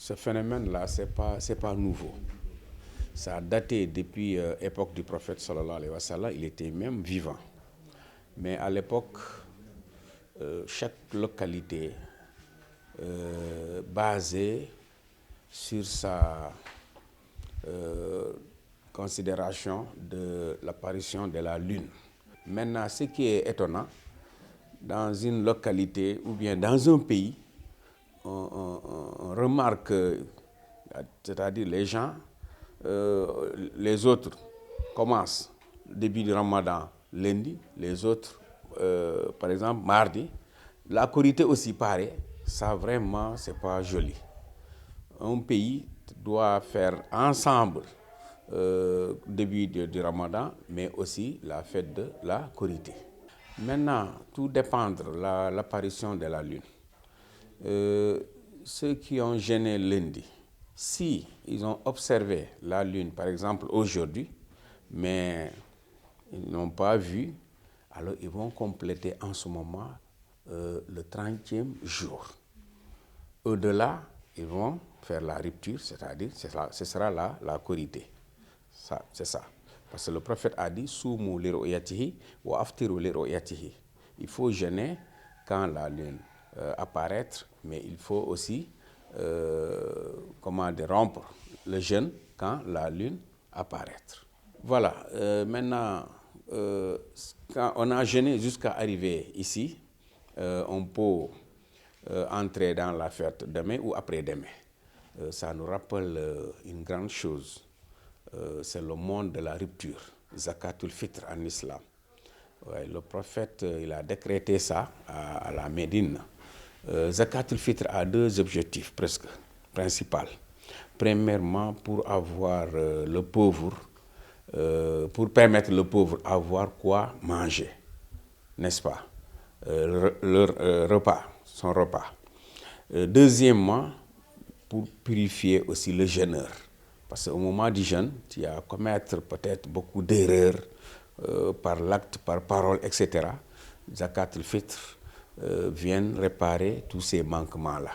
Ce phénomène-là, c'est pas nouveau. Ça a daté depuis l'époque du prophète sallallahu alayhi wa sallam. Il était même vivant. Mais à l'époque, chaque localité basée sur sa considération de l'apparition de la lune. Maintenant, ce qui est étonnant, dans une localité ou bien dans un pays, on remarque, c'est-à-dire les gens, les autres commencent le début du Ramadan lundi, les autres, par exemple, mardi. La Korité aussi pareil, ça vraiment, c'est pas joli. Un pays doit faire ensemble début du Ramadan, mais aussi la fête de la Korité. Maintenant, tout dépend de l'apparition de la lune. Ceux qui ont jeûné lundi, si ils ont observé la lune, par exemple aujourd'hui, mais ils n'ont pas vu, alors ils vont compléter en ce moment le 30e jour. Au-delà, ils vont faire la rupture, c'est-à-dire ce sera la Korité. Ça, c'est ça. Parce que le prophète a dit Soumu li ru'yatihi wa aftiru li ru'yatihi. Il faut jeûner quand la lune apparaît, mais il faut aussi rompre le jeûne quand la lune apparaît. Voilà, maintenant, quand on a jeûné jusqu'à arriver ici, on peut entrer dans la fête demain ou après-demain. Ça nous rappelle une grande chose. C'est le monde de la rupture, Zakatul Fitr en islam. Ouais, le prophète il a décrété ça à la Médine. Zakatul Fitr a deux objectifs presque principaux. Premièrement, pour avoir le pauvre, pour permettre le pauvre d'avoir quoi manger, n'est-ce pas? Leur repas, son repas. Deuxièmement, pour purifier aussi le jeûneur. Parce qu'au moment du jeûne, tu vas commettre peut-être beaucoup d'erreurs par l'acte, par parole, etc. Zakat al-Fitr vient réparer tous ces manquements-là.